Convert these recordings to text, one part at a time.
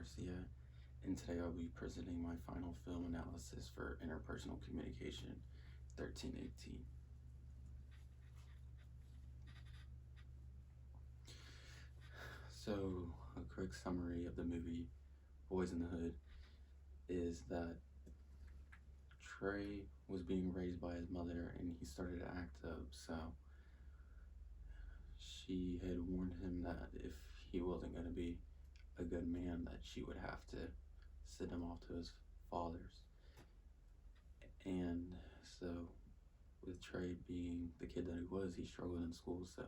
Garcia, and today I'll be presenting my final film analysis for Interpersonal Communication 1318. So, a quick summary of the movie Boys in the Hood is that Trey was being raised by his mother and he started to act up, so she had warned him that if he wasn't going to be a good man, that she would have to send him off to his father's. And so, with Trey being the kid that he was, he struggled in school. So,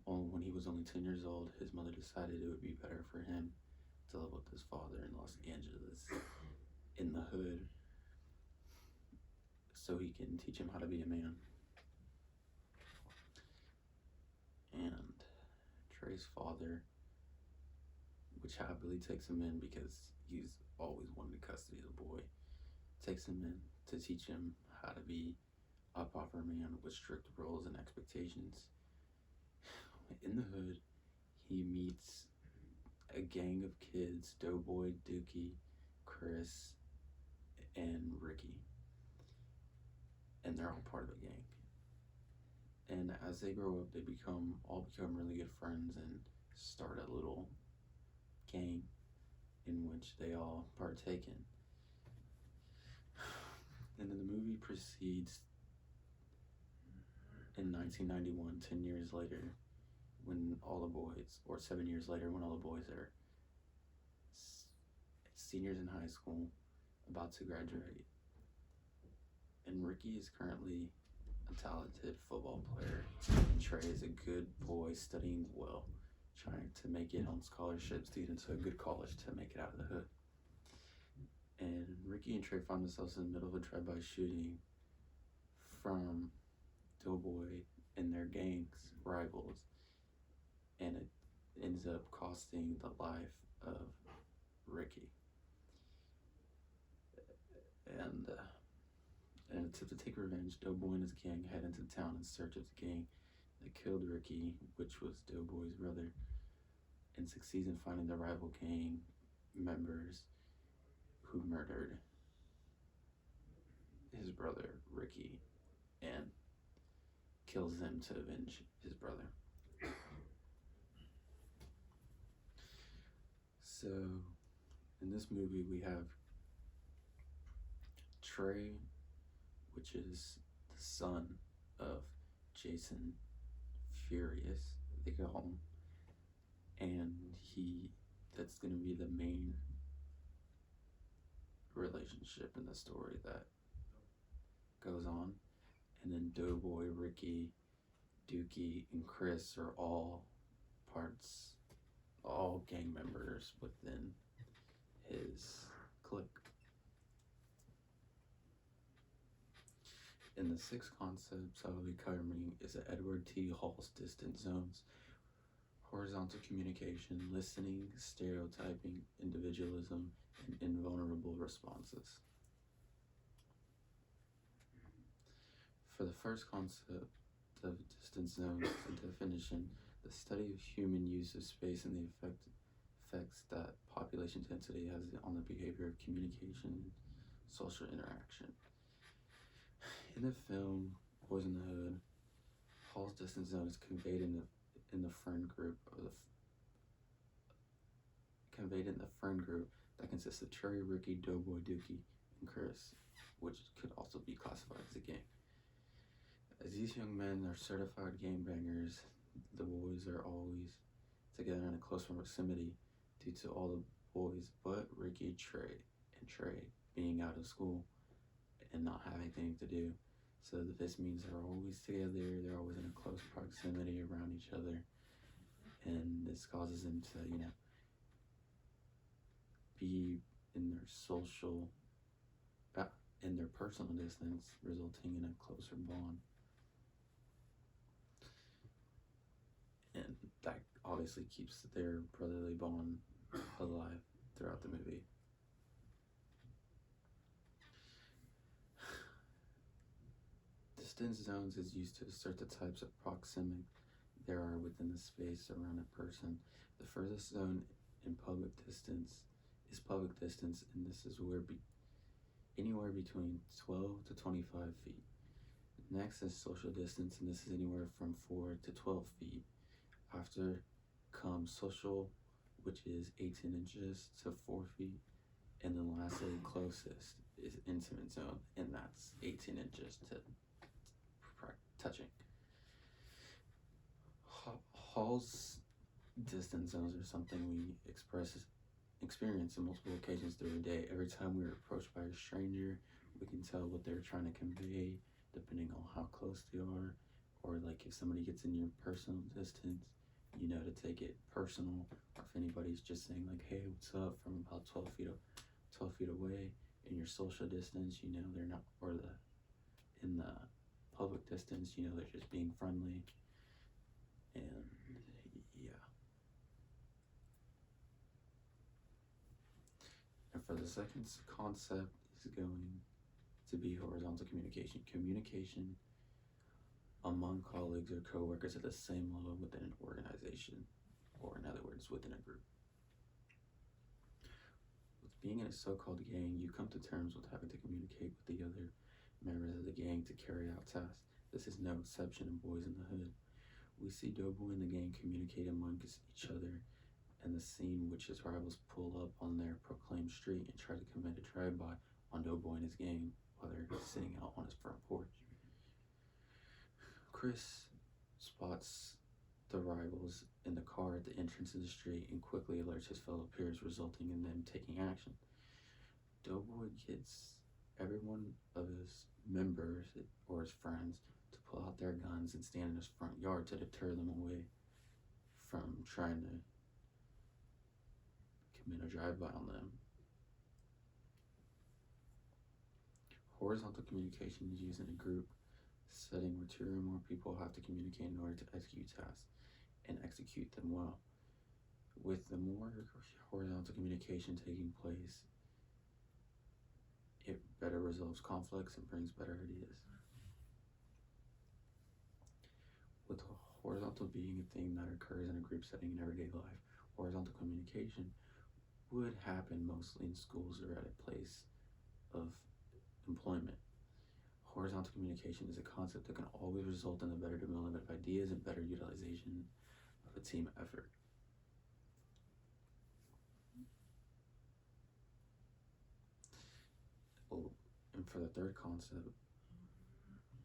when he was only 10 years old, his mother decided it would be better for him to live with his father in Los Angeles, in the hood, so he can teach him how to be a man. And Trey's father, which happily takes him in because he's always wanted custody of the boy, takes him in to teach him how to be a proper man with strict rules and expectations. In the hood, he meets a gang of kids: Doughboy, Dookie, Chris, and Ricky. And they're all part of a gang. And as they grow up, they all become really good friends and start a little gang in which they all partake in. And then the movie proceeds in 1991, 10 years later, when all the boys, or 7 years later, when all the boys are seniors in high school, about to graduate. And Ricky is currently a talented football player, and Trey is a good boy studying well, trying to make it on scholarships, leading to a good college to make it out of the hood. And Ricky and Trey find themselves in the middle of a drive-by shooting from Doughboy and their gangs, rivals, and it ends up costing the life of Ricky. And in an attempt to take revenge, Doughboy and his gang head into town in search of the gang that killed Ricky, which was Doughboy's brother, and succeeds in finding the rival gang members who murdered his brother, Ricky, and kills them to avenge his brother. So, in this movie, we have Trey, which is the son of Jason Furious, they call him, and that's going to be the main relationship in the story that goes on. And then Doughboy, Ricky, Dookie, and Chris are all gang members within his clique. And the 6 concepts I will be covering is Edward T. Hall's distance zones, horizontal communication, listening, stereotyping, individualism, and invulnerable responses. For the first concept of distance zones, the definition: the study of human use of space and the effects that population density has on the behavior of communication and social interaction. In the film Boys in the Hood, Hall's distance zone is conveyed in the friend group that consists of Trey, Ricky, Doughboy, Dookie, and Chris, which could also be classified as a gang. As these young men are certified gangbangers, the boys are always together in a close proximity due to all the boys but Ricky, Trey being out of school and not having anything to do. So this means they're always together, they're always in a close proximity around each other, and this causes them to, be in their personal distance, resulting in a closer bond. And that obviously keeps their brotherly bond alive throughout the movie. Distance zones is used to assert the types of proxemic there are within the space around a person. The furthest zone in public distance is public distance, and this is anywhere between 12 to 25 feet. Next is social distance, and this is anywhere from 4 to 12 feet. After comes social, which is 18 inches to 4 feet. And then lastly, closest is intimate zone, and that's 18 inches to touching. Hall's distance zones are something we experience on multiple occasions through a day. Every time we're approached by a stranger, we can tell what they're trying to convey depending on how close they are, or like if somebody gets in your personal distance, you know to take it personal, or if anybody's just saying like, hey, what's up, from about 12 feet away. In your social distance, you know they're not, or in the public distance, you know they're just being friendly. And yeah. And for the second concept is going to be horizontal communication. Communication among colleagues or coworkers at the same level within an organization, or in other words, within a group. With being in a so-called gang, you come to terms with having to communicate with the other members of the gang to carry out tasks. This is no exception in Boys in the Hood. We see Doughboy and the gang communicate amongst each other in the scene which his rivals pull up on their proclaimed street and try to commit a drive-by on Doughboy and his gang while they're sitting out on his front porch. Chris spots the rivals in the car at the entrance of the street and quickly alerts his fellow peers, resulting in them taking action. Doughboy gets every one of his members or his friends to pull out their guns and stand in his front yard to deter them away from trying to commit a drive-by on them. Horizontal communication is used in a group setting where 2 or more people have to communicate in order to execute tasks and execute them well. With the more horizontal communication taking place, it better resolves conflicts and brings better ideas. With horizontal being a thing that occurs in a group setting in everyday life, horizontal communication would happen mostly in schools or at a place of employment. Horizontal communication is a concept that can always result in the better development of ideas and better utilization of a team effort. And for the third concept,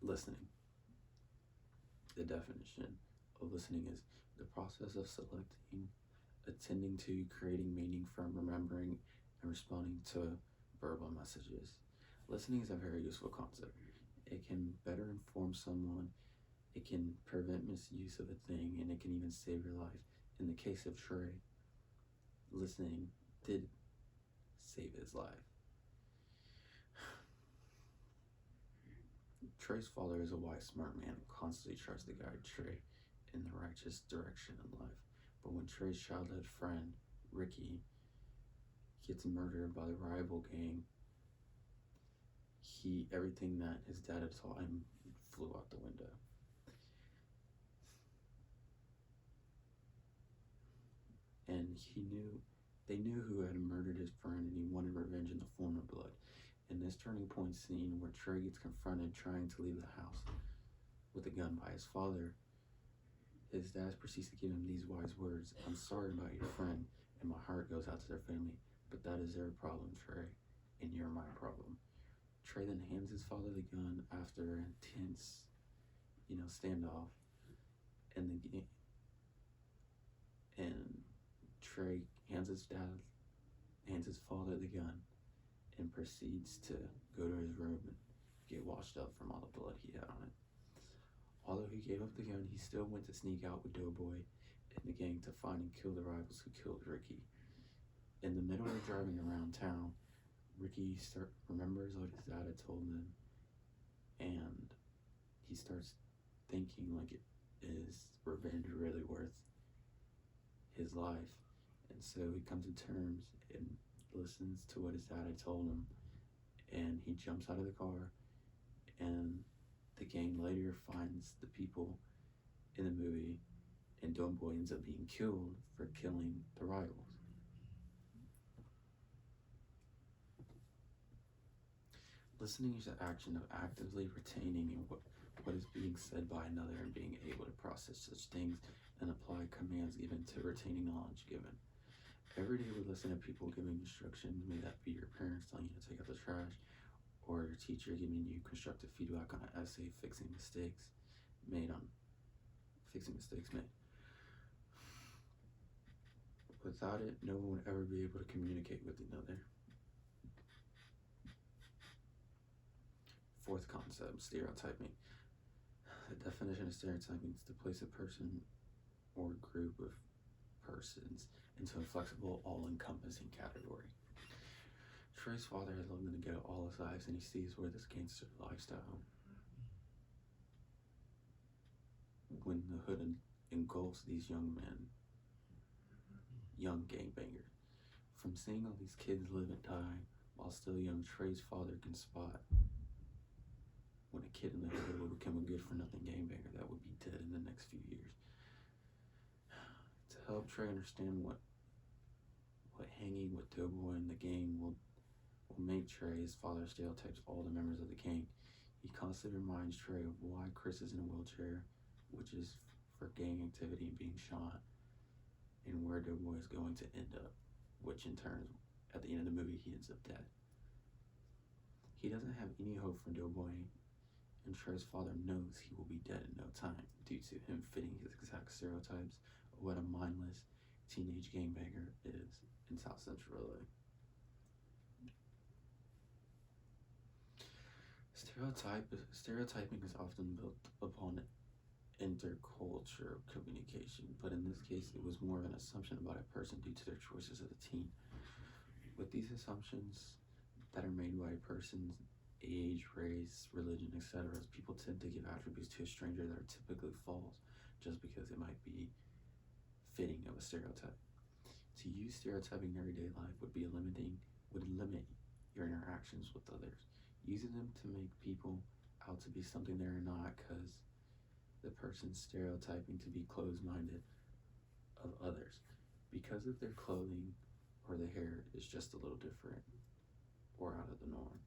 listening. The definition of listening is the process of selecting, attending to, creating meaning from, remembering, and responding to verbal messages. Listening is a very useful concept. It can better inform someone, it can prevent misuse of a thing, and it can even save your life. In the case of Trey, listening did save his life. Trey's father is a wise, smart man who constantly tries to guide Trey in the righteous direction in life. But when Trey's childhood friend, Ricky, gets murdered by the rival gang, everything that his dad had taught him flew out the window. And they knew who had murdered his friend, and he wanted revenge in the form of blood. In this turning point scene where Trey gets confronted trying to leave the house with a gun by his father, his dad proceeds to give him these wise words: "I'm sorry about your friend, and my heart goes out to their family, but that is their problem, Trey, and you're my problem." Trey then hands his father the gun after an intense, standoff, and Trey hands his father the gun, and proceeds to go to his room and get washed up from all the blood he had on it. Although he gave up the gun, he still went to sneak out with Doughboy and the gang to find and kill the rivals who killed Ricky. In the middle of driving around town, Ricky remembers what his dad had told him, and he starts thinking like, is revenge really worth his life? And so he comes to terms and listens to what his dad had told him, and he jumps out of the car, and the gang later finds the people in the movie, and Doughboy ends up being killed for killing the rivals. Listening is the action of actively retaining what is being said by another and being able to process such things and apply commands given to retaining knowledge given. Every day we listen to people giving instructions, may that be your parents telling you to take out the trash, or your teacher giving you constructive feedback on an essay, fixing mistakes made. Without it, no one would ever be able to communicate with another. Fourth concept, stereotyping. The definition of stereotyping is to place a person or group of persons into a flexible, all-encompassing category. Trey's father has lived in the ghetto all his life, and he sees where this gangster lifestyle, when the hood engulfs these young men, young gangbangers. From seeing all these kids live and die while still young, Trey's father can spot when a kid in the hood will become a good-for-nothing gangbanger that would be dead in the next few years. To help Trey understand what hanging with Doughboy in the gang will make Trey, his father stereotypes all the members of the gang. He constantly reminds Trey of why Chris is in a wheelchair, which is for gang activity and being shot, and where Doughboy is going to end up, which in turn, at the end of the movie, he ends up dead. He doesn't have any hope for Doughboy, and Trey's father knows he will be dead in no time due to him fitting his exact stereotypes of what a mindless teenage gangbanger is in South Central LA. Stereotyping is often built upon intercultural communication, but in this case it was more of an assumption about a person due to their choices as a teen. With these assumptions that are made by a person's age, race, religion, etc., people tend to give attributes to a stranger that are typically false just because it might be fitting of a stereotype. To use stereotyping in everyday life would limit your interactions with others, using them to make people out to be something they're not because the person's stereotyping to be closed-minded of others because of their clothing or the hair is just a little different or out of the norm.